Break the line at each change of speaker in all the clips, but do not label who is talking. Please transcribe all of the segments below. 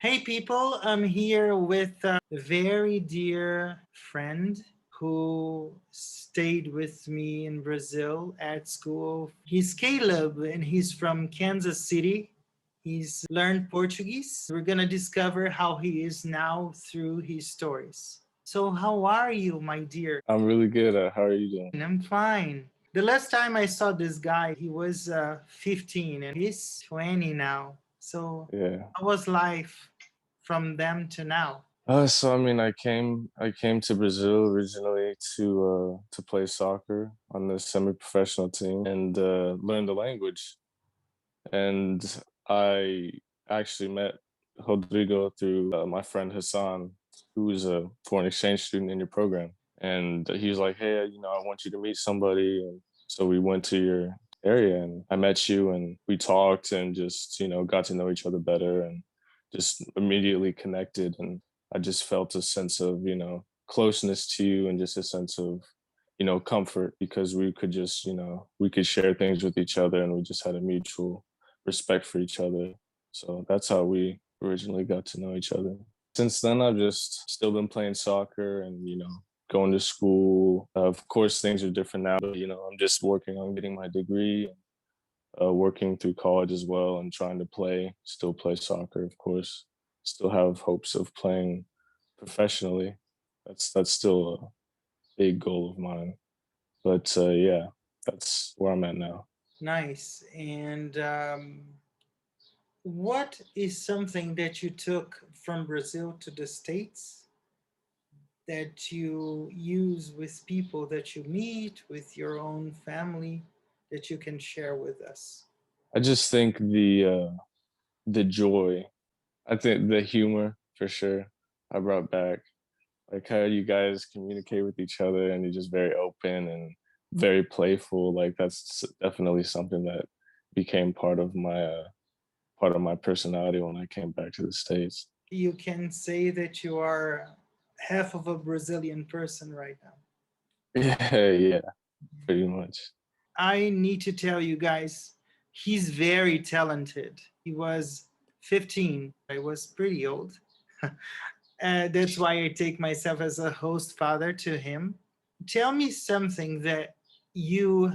Hey people, I'm here with a very dear friend who stayed with me in Brazil at school. He's Caleb and he's from Kansas City. He's learned Portuguese. We're going to discover how he is now through his stories. So, how are you, my dear?
I'm really good. How are you doing?
I'm fine. The last time I saw this guy, he was 15 and he's 20 now. So,
Yeah.
how was life from them to now?
So I mean, I came to Brazil originally to play soccer on the semi-professional team and learn the language. And I actually met Rodrigo through my friend Hassan, who was a foreign exchange student in your program. And he was like, "Hey, I want you to meet somebody." And so we went to your area, and I met you, and we talked, and just got to know each other better, and just immediately connected. And I just felt a sense of closeness to you, and just a sense of comfort because we could just we could share things with each other, and we just had a mutual respect for each other. So that's how we originally got to know each other. Since then, I've just still been playing soccer and, going to school. Of course, things are different now, but, I'm just working on getting my degree, working through college as well, and trying to still play soccer, of course. Still have hopes of playing professionally. That's still a big goal of mine. But yeah, that's where I'm at now.
Nice. And what is something that you took from Brazil to the States that you use with people that you meet, with your own family, that you can share with us?
I just think the joy. I think the humor for sure I brought back. Like how you guys communicate with each other and you're just very open and very playful. Like that's definitely something that became part of my personality when I came back to the States.
You can say that you are half of a Brazilian person right now.
Yeah, yeah, pretty much.
I need to tell you guys, he's very talented. He was 15. I was pretty old. That's why I take myself as a host father to him. Tell me something that you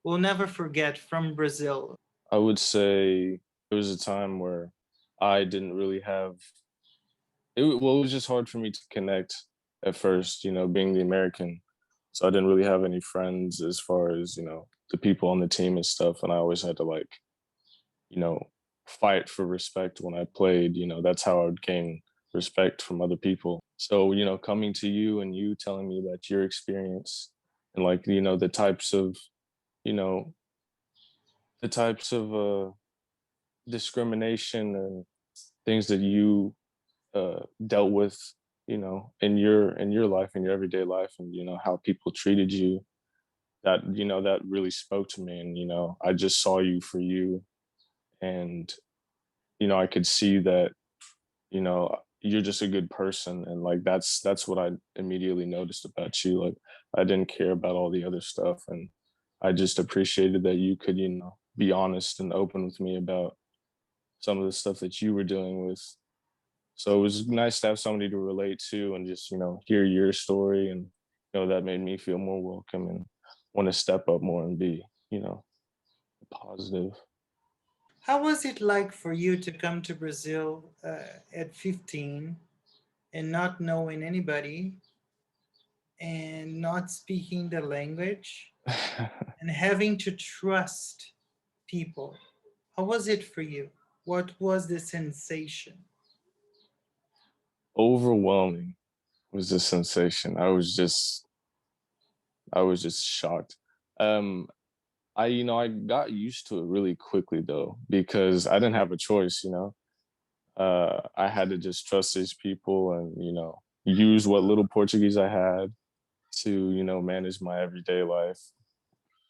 will never forget from Brazil.
I would say there was a time where I didn't really have well, it was just hard for me to connect at first, being the American. So I didn't really have any friends as far as, the people on the team and stuff. And I always had to you know, fight for respect when I played. That's how I would gain respect from other people. So, coming to you and you telling me about your experience and the types of, you know, the types of discrimination and things that you dealt with, in your life, in your everyday life, and how people treated you. That really spoke to me, and I just saw you for you, and I could see that you're just a good person, and like that's what I immediately noticed about you. Like I didn't care about all the other stuff, and I just appreciated that you could be honest and open with me about some of the stuff that you were dealing with. So it was nice to have somebody to relate to and just, hear your story. And, that made me feel more welcome and want to step up more and be, positive.
How was it like for you to come to Brazil at 15 and not knowing anybody and not speaking the language and having to trust people? How was it for you? What was the sensation?
Overwhelming was the sensation. I was just shocked. Um, I got used to it really quickly though, because I didn't have a choice. I had to just trust these people and, use what little Portuguese I had to, manage my everyday life.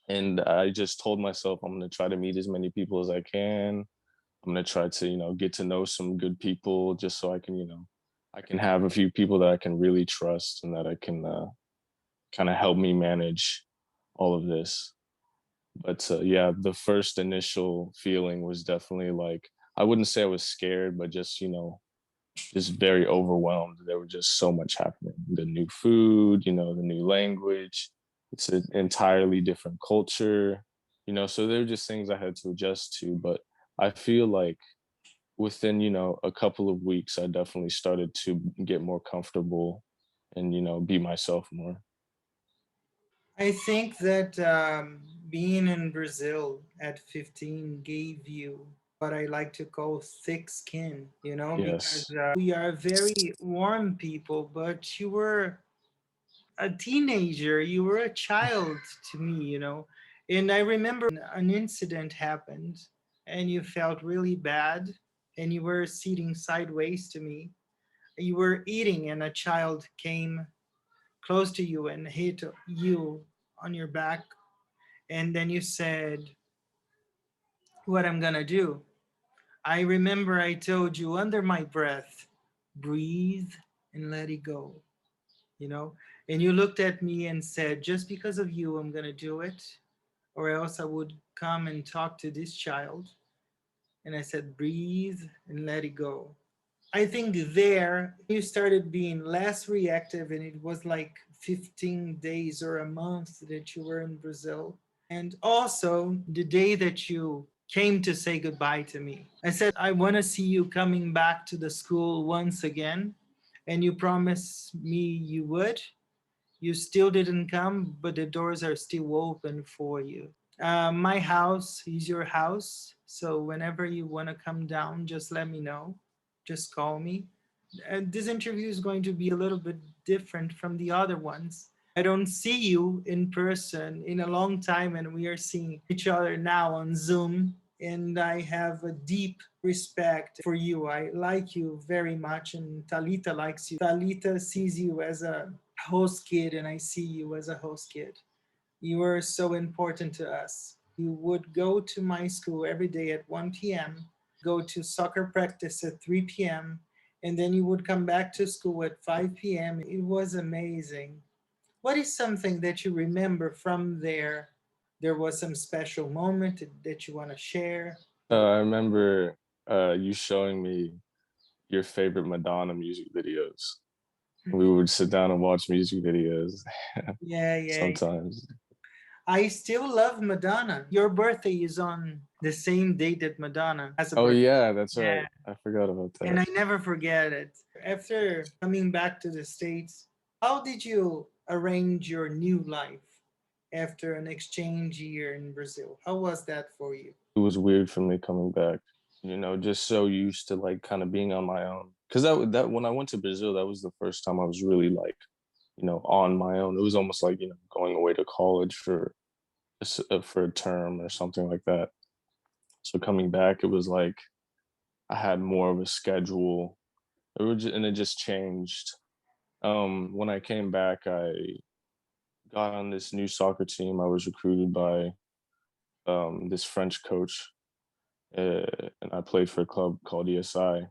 And I just told myself I'm going to try to meet as many people as I can. I'm going to try to, get to know some good people just so I can, I can have a few people that I can really trust and that I can kind of help me manage all of this. But yeah, the first initial feeling was definitely like, I wouldn't say I was scared, but just, just very overwhelmed. There was just so much happening. The new food, the new language. It's an entirely different culture, so there were just things I had to adjust to. But I feel like within, a couple of weeks, I definitely started to get more comfortable and, be myself more.
I think that being in Brazil at 15 gave you what I like to call thick skin, because
Yes.
we are very warm people, but you were a teenager, you were a child to me, And I remember an incident happened and you felt really bad and you were sitting sideways to me. You were eating and a child came close to you and hit you on your back. And then you said, "What I'm gonna do?" I remember I told you under my breath, breathe and let it go, you know? And you looked at me and said, "Just because of you, I'm gonna do it, or else I would come and talk to this child." And I said, "Breathe and let it go." I think there you started being less reactive, and it was like 15 days or a month that you were in Brazil. And also the day that you came to say goodbye to me, I said, "I want to see you coming back to the school once again." And you promised me you would. You still didn't come, but the doors are still open for you. My house is your house. So whenever you want to come down, just let me know. Just call me. And this interview is going to be a little bit different from the other ones. I don't see you in person in a long time, and we are seeing each other now on Zoom. And I have a deep respect for you. I like you very much, and Talita likes you. Talita sees you as a host kid, and I see you as a host kid. You were so important to us. You would go to my school every day at 1 p.m., go to soccer practice at 3 p.m., and then you would come back to school at 5 p.m. It was amazing. What is something that you remember from there? There was some special moment that you want to share?
I remember you showing me your favorite Madonna music videos. We would sit down and watch music videos
Yeah, yeah.
sometimes.
I still love Madonna. Your birthday is on the same date that Madonna has a
Oh
birthday.
yeah, that's
Yeah,
right. I forgot about
and
that.
I never forget it. After coming back to the States, how did you arrange your new life after an exchange year in Brazil? How was that for you?
It was weird for me coming back. Just so used to like kind of being on my own. Because that when I went to Brazil, that was the first time I was really like, on my own. It was almost like going away to college for a term or something like that. So coming back, it was like I had more of a schedule. And it just changed. When I came back, I got on this new soccer team. I was recruited by this French coach, and I played for a club called ESI,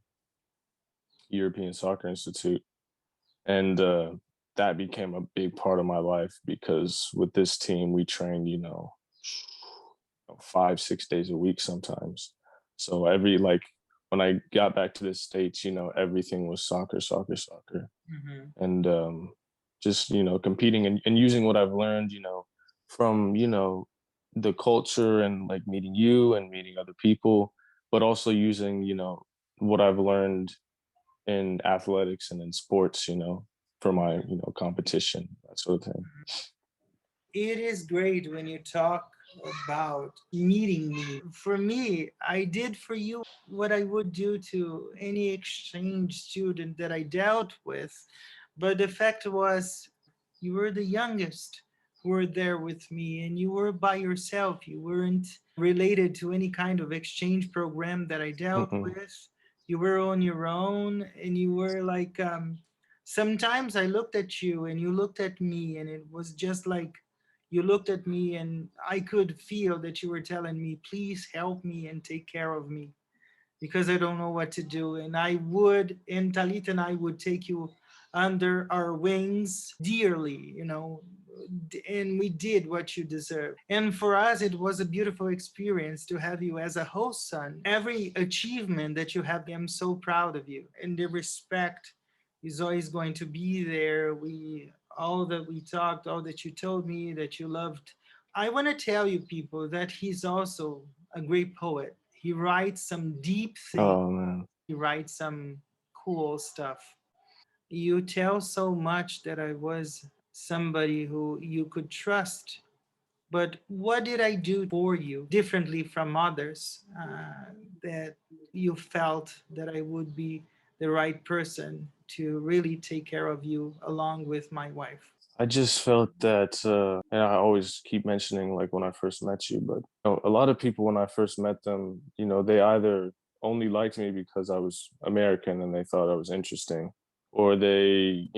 European Soccer Institute, and that became a big part of my life because with this team we trained, 5 6 days a week sometimes. So every like when I got back to the States, everything was soccer, soccer, soccer,
Mm-hmm.
and just competing and using what I've learned, from the culture and like meeting you and meeting other people, but also using what I've learned in athletics and in sports, for my competition, that sort of thing.
It is great when you talk about meeting me. For me, I did for you what I would do to any exchange student that I dealt with. But the fact was, you were the youngest who were there with me, and you were by yourself. You weren't related to any kind of exchange program that I dealt
Mm-mm.
with. You were on your own, and you were like, sometimes I looked at you and you looked at me, and it was just like you looked at me, and I could feel that you were telling me, "Please help me and take care of me because I don't know what to do." And I would, and Talit and I would take you under our wings dearly, and we did what you deserve. And for us, it was a beautiful experience to have you as a host son. Every achievement that you have, I'm so proud of you. And the respect is always going to be there. All that we talked, all that you told me that you loved. I want to tell you people that he's also a great poet. He writes some deep things.
Oh man.
He writes some cool stuff. You tell so much that I was somebody who you could trust. But what did I do for you differently from others that you felt that I would be the right person to really take care of you along with my wife?
I just felt that, and I always keep mentioning like when I first met you, but a lot of people when I first met them, they either only liked me because I was American and they thought I was interesting, or they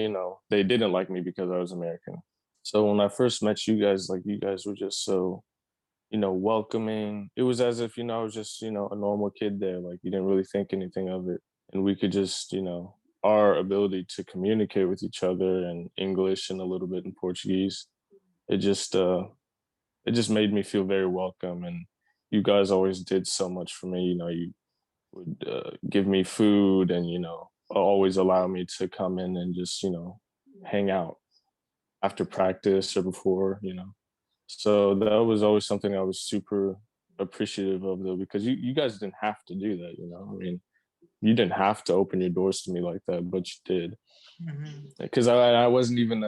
didn't like me because I was American. So when I first met you guys, like you guys were just so, welcoming. It was as if, I was just, a normal kid there. Like you didn't really think anything of it. And we could just, our ability to communicate with each other in English and a little bit in Portuguese, it just made me feel very welcome. And you guys always did so much for me. You would give me food and, always allow me to come in and just, hang out after practice or before, So that was always something I was super appreciative of though, because you guys didn't have to do that, I mean, you didn't have to open your doors to me like that, but you did.
Mhm.
Because I wasn't even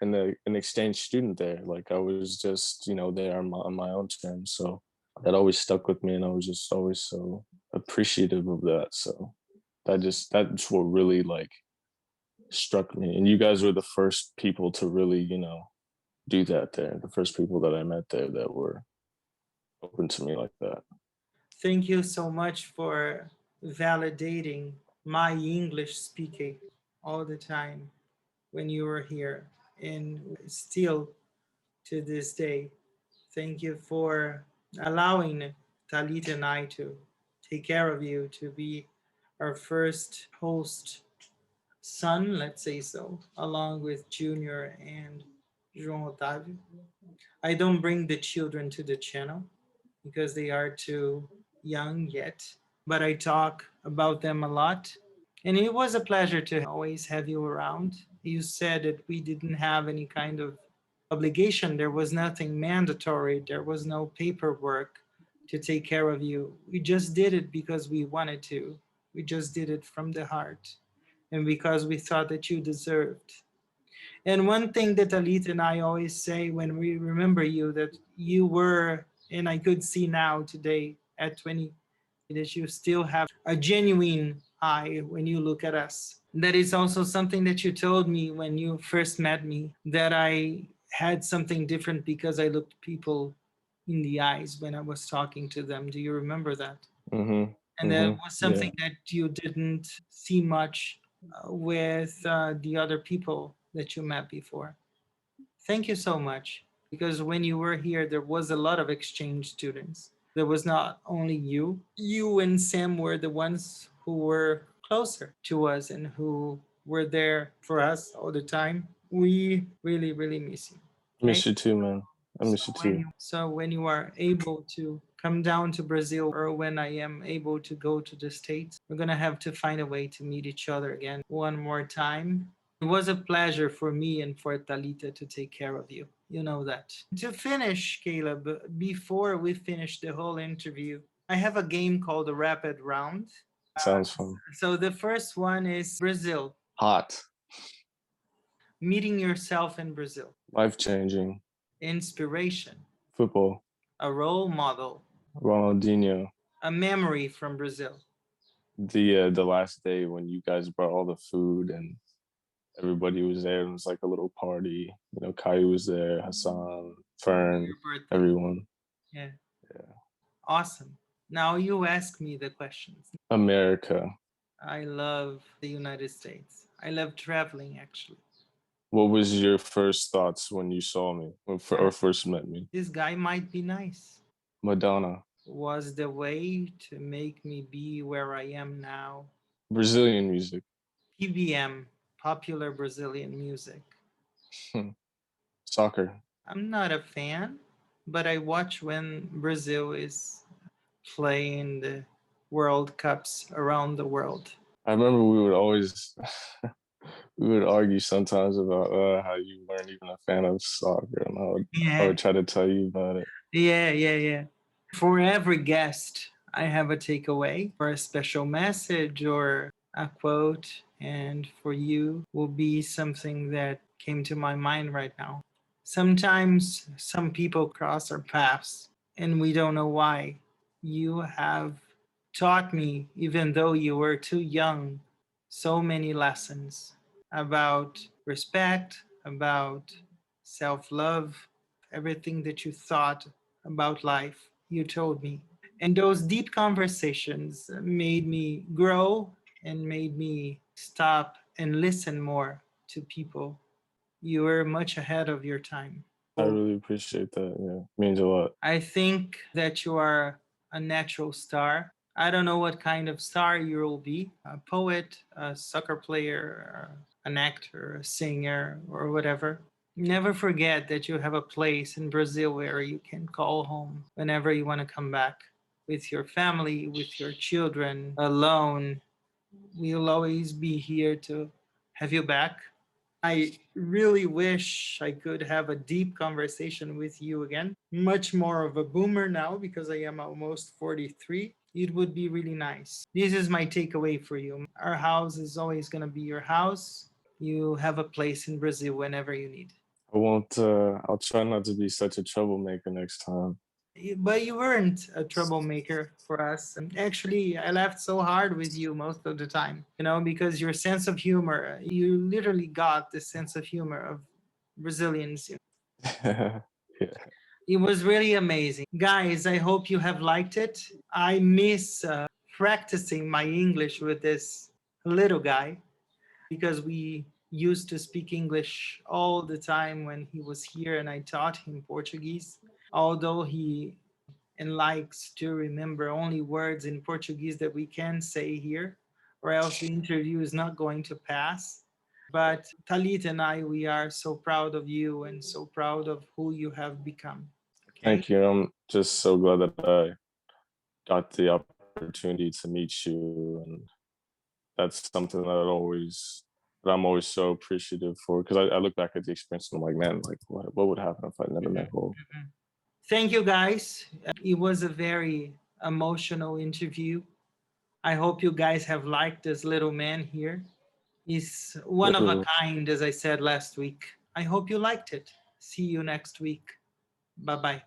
an exchange student there. Like I was just, there on my own terms. So that always stuck with me and I was just always so appreciative of that. So that's what really like struck me. And you guys were the first people to really, do that there. The first people that I met there that were open to me like that.
Thank you so much for validating my English speaking all the time when you were here, and still to this day. Thank you for allowing Talit and I to take care of you, to be our first host son, let's say so, along with Junior and João Otávio. I don't bring the children to the channel because they are too young yet, but I talk about them a lot. And it was a pleasure to always have you around. You said that we didn't have any kind of obligation, there was nothing mandatory, there was no paperwork to take care of you. We just did it because we wanted to. We just did it from the heart and because we thought that you deserved. And one thing that Alit and I always say when we remember you, that you were, and I could see now today at 20, that you still have a genuine eye when you look at us. That is also something that you told me when you first met me, that I had something different because I looked people in the eyes when I was talking to them. Do you remember that?
Mm-hmm.
And that
Mm-hmm.
was
Yeah.
something that you didn't see much with the other people that you met before. Thank you so much. Because when you were here, there was a lot of exchange students. There was not only you. You and Sam were the ones who were closer to us and who were there for us all the time. We really, really miss you. Okay.
Miss you too, man. I
So
miss you
when
too.
you are able to come down to Brazil, or when I am able to go to the States, we're gonna have to find a way to meet each other again one more time. It was a pleasure for me and for Talita to take care of you. You know that. To finish, Caleb, before we finish the whole interview, I have a game called the Rapid Round.
Sounds fun.
So the first one is Brazil,
Hot.
meeting yourself in Brazil,
Life changing.
inspiration,
Football.
a role model,
Ronaldinho.
a memory from Brazil.
The last day when you guys brought all the food and everybody was there. It was like a little party. Caillou was there, Hassan, Fern,
Your birthday.
everyone.
Yeah.
Yeah.
Awesome. Now you ask me the questions.
America.
I love the United States. I love traveling actually.
What was your first thoughts when you saw me or first met me?
This guy might be nice.
Madonna.
Was the way to make me be where I am now.
Brazilian music.
PBM, popular Brazilian music.
Soccer.
I'm not a fan, but I watch when Brazil is playing the World Cups around the world.
I remember we would always we would argue sometimes about how you weren't even a fan of soccer, and I
Yeah,
would try to tell you about it.
yeah. For every guest, I have a takeaway or a special message or a quote, and for you will be something that came to my mind right now. Sometimes some people cross our paths and we don't know why. You have taught me, even though you were too young, so many lessons about respect, about self love, everything that you thought about life. You told me. And those deep conversations made me grow and made me stop and listen more to people. You were much ahead of your time.
I really appreciate that. Yeah, means a lot.
I think that you are a natural star. I don't know what kind of star you will be, a poet, a soccer player, an actor, a singer, or whatever. Never forget that you have a place in Brazil where you can call home whenever you want to come back with your family, with your children, alone. We'll always be here to have you back. I really wish I could have a deep conversation with you again. Much more of a boomer now because I am almost 43. It would be really nice. This is my takeaway for you. Our house is always going to be your house. You have a place in Brazil whenever you need.
I won't. I'll try not to be such a troublemaker next time.
But you weren't a troublemaker for us. Actually, I laughed so hard with you most of the time, because your sense of humor, you literally got the sense of humor of Brazilians.
Yeah.
It was really amazing. Guys, I hope you have liked it. I miss practicing my English with this little guy because we used to speak English all the time when he was here and I taught him Portuguese. Although he and likes to remember only words in Portuguese that we can say here, or else the interview is not going to pass. But Talit and I, we are so proud of you and so proud of who you have become. Okay.
Thank you. I'm just so glad that I got the opportunity to meet you, and that's something that I'm always so appreciative for, because I look back at the experience and I'm like, man, like what would happen if I never
Mhm,
met Cole?
mhm. Thank you, guys. It was a very emotional interview. I hope you guys have liked this little man here. He's one of a
Literally.
kind, as I said last week. I hope you liked it. See you next week. Bye bye.